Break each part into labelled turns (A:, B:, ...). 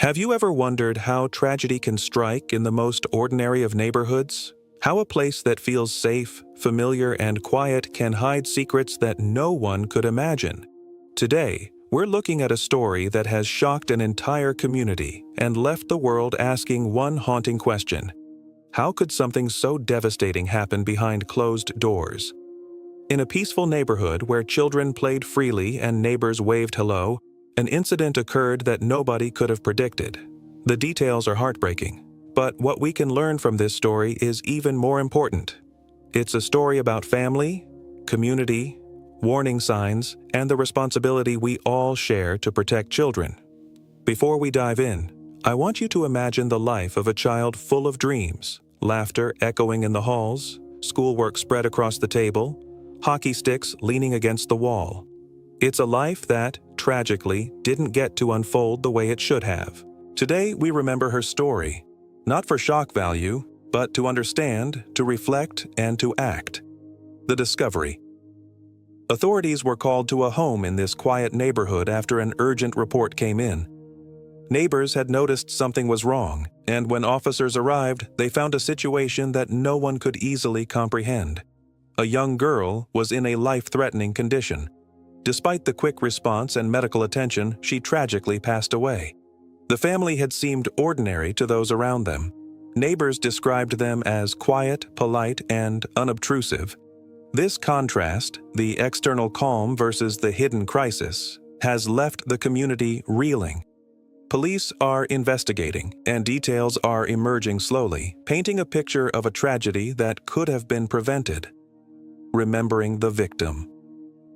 A: Have you ever wondered how tragedy can strike in the most ordinary of neighborhoods? How a place that feels safe, familiar, and quiet can hide secrets that no one could imagine? Today, we're looking at a story that has shocked an entire community and left the world asking one haunting question: how could something so devastating happen behind closed doors? In a peaceful neighborhood where children played freely and neighbors waved hello, an incident occurred that nobody could have predicted. The details are heartbreaking, but what we can learn from this story is even more important. It's a story about family, community, warning signs, and the responsibility we all share to protect children. Before we dive in, I want you to imagine the life of a child full of dreams, laughter echoing in the halls, schoolwork spread across the table, hockey sticks leaning against the wall. It's a life that, tragically, didn't get to unfold the way it should have. Today, we remember her story, not for shock value, but to understand, to reflect, and to act. The discovery. Authorities were called to a home in this quiet neighborhood after an urgent report came in. Neighbors had noticed something was wrong, and when officers arrived, they found a situation that no one could easily comprehend. A young girl was in a life-threatening condition. Despite the quick response and medical attention, she tragically passed away. The family had seemed ordinary to those around them. Neighbors described them as quiet, polite, and unobtrusive. This contrast, the external calm versus the hidden crisis, has left the community reeling. Police are investigating, and details are emerging slowly, painting a picture of a tragedy that could have been prevented. Remembering the victim.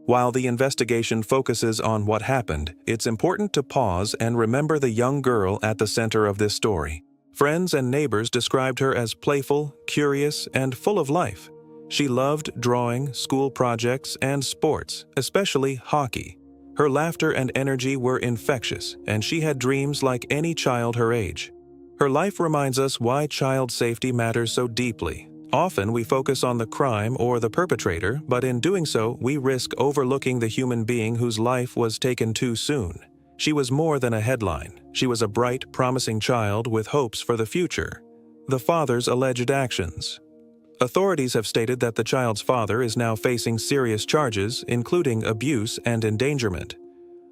A: While the investigation focuses on what happened, it's important to pause and remember the young girl at the center of this story. Friends and neighbors described her as playful, curious, and full of life. She loved drawing, school projects, and sports, especially hockey. Her laughter and energy were infectious, and she had dreams like any child her age. Her life reminds us why child safety matters so deeply. Often we focus on the crime or the perpetrator, but in doing so, we risk overlooking the human being whose life was taken too soon. She was more than a headline. She was a bright, promising child with hopes for the future. The father's alleged actions. Authorities have stated that the child's father is now facing serious charges, including abuse and endangerment.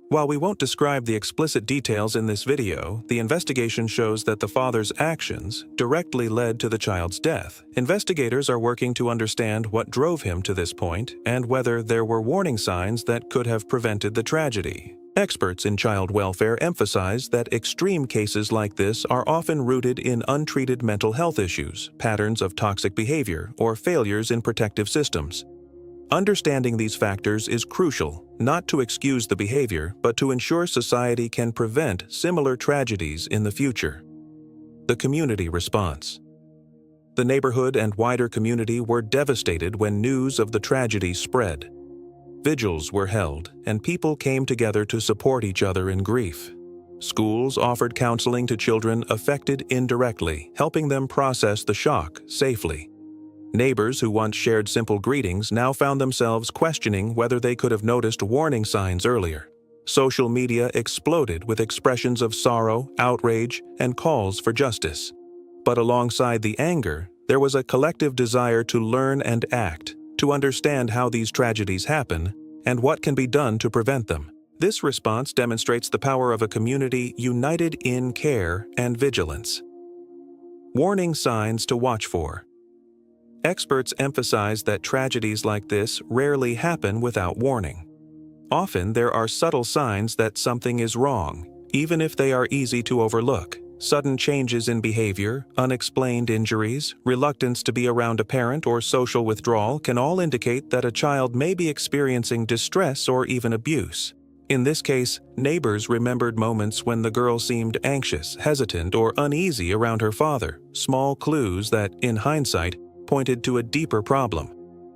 A: While we won't describe the explicit details in this video, the investigation shows that the father's actions directly led to the child's death. Investigators are working to understand what drove him to this point and whether there were warning signs that could have prevented the tragedy. Experts in child welfare emphasize that extreme cases like this are often rooted in untreated mental health issues, patterns of toxic behavior, or failures in protective systems. Understanding these factors is crucial, not to excuse the behavior, but to ensure society can prevent similar tragedies in the future. The community response. The neighborhood and wider community were devastated when news of the tragedy spread. Vigils were held, and people came together to support each other in grief. Schools offered counseling to children affected indirectly, helping them process the shock safely. Neighbors who once shared simple greetings now found themselves questioning whether they could have noticed warning signs earlier. Social media exploded with expressions of sorrow, outrage, and calls for justice. But alongside the anger, there was a collective desire to learn and act, to understand how these tragedies happen, and what can be done to prevent them. This response demonstrates the power of a community united in care and vigilance. Warning signs to watch for. Experts emphasize that tragedies like this rarely happen without warning. Often there are subtle signs that something is wrong, even if they are easy to overlook. Sudden changes in behavior, unexplained injuries, reluctance to be around a parent, or social withdrawal can all indicate that a child may be experiencing distress or even abuse. In this case, neighbors remembered moments when the girl seemed anxious, hesitant, or uneasy around her father, small clues that, in hindsight, pointed to a deeper problem.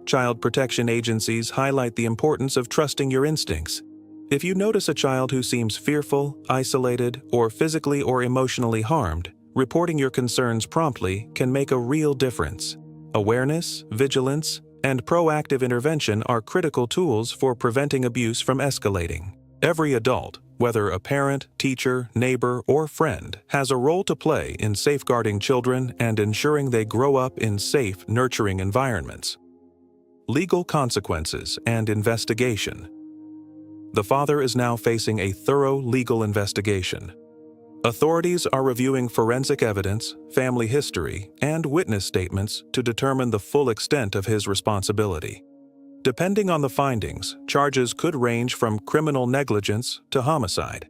A: Child protection agencies highlight the importance of trusting your instincts. If you notice a child who seems fearful, isolated, or physically or emotionally harmed, reporting your concerns promptly can make a real difference. Awareness, vigilance, and proactive intervention are critical tools for preventing abuse from escalating. Every adult, Whether a parent, teacher, neighbor, or friend has a role to play in safeguarding children and ensuring they grow up in safe, nurturing environments. Legal consequences and investigation. The father is now facing a thorough legal investigation. Authorities are reviewing forensic evidence, family history, and witness statements to determine the full extent of his responsibility. Depending on the findings, charges could range from criminal negligence to homicide.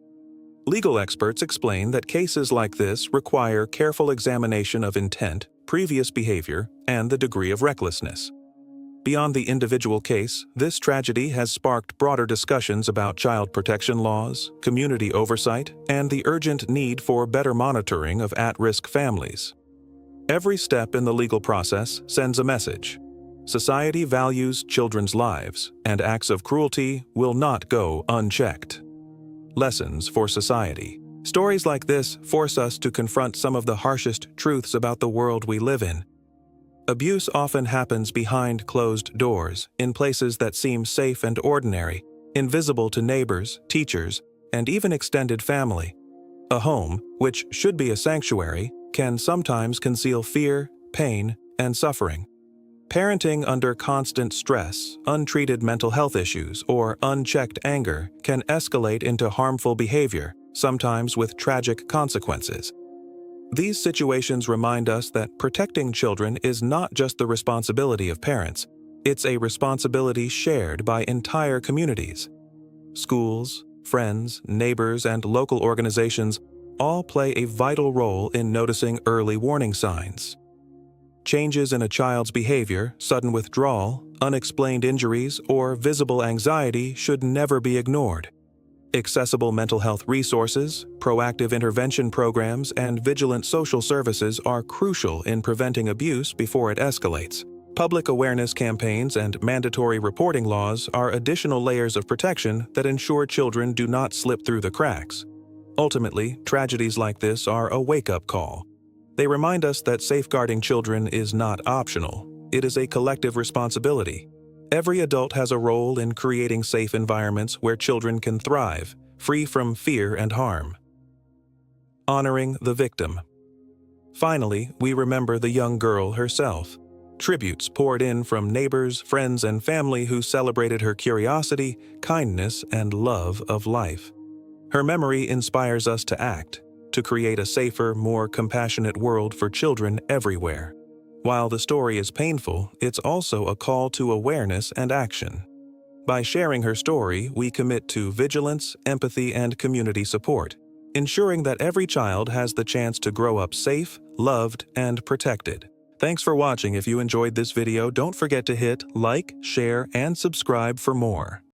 A: Legal experts explain that cases like this require careful examination of intent, previous behavior, and the degree of recklessness. Beyond the individual case, this tragedy has sparked broader discussions about child protection laws, community oversight, and the urgent need for better monitoring of at-risk families. Every step in the legal process sends a message. Society values children's lives, and acts of cruelty will not go unchecked. Lessons for society. Stories like this force us to confront some of the harshest truths about the world we live in. Abuse often happens behind closed doors, in places that seem safe and ordinary, invisible to neighbors, teachers, and even extended family. A home, which should be a sanctuary, can sometimes conceal fear, pain, and suffering. Parenting under constant stress, untreated mental health issues, or unchecked anger can escalate into harmful behavior, sometimes with tragic consequences. These situations remind us that protecting children is not just the responsibility of parents, it's a responsibility shared by entire communities. Schools, friends, neighbors, and local organizations all play a vital role in noticing early warning signs. Changes in a child's behavior, sudden withdrawal, unexplained injuries, or visible anxiety should never be ignored. Accessible mental health resources, proactive intervention programs, and vigilant social services are crucial in preventing abuse before it escalates. Public awareness campaigns and mandatory reporting laws are additional layers of protection that ensure children do not slip through the cracks. Ultimately, tragedies like this are a wake-up call. They remind us that safeguarding children is not optional. It is a collective responsibility. Every adult has a role in creating safe environments where children can thrive, free from fear and harm. Honoring the victim. Finally, we remember the young girl herself. Tributes poured in from neighbors, friends, and family who celebrated her curiosity, kindness, and love of life. Her memory inspires us to act, to create a safer, more compassionate world for children everywhere. While the story is painful, it's also a call to awareness and action. By sharing her story, we commit to vigilance, empathy, and community support, ensuring that every child has the chance to grow up safe, loved, and protected. Thanks for watching. If you enjoyed this video, don't forget to hit like, share, and subscribe for more.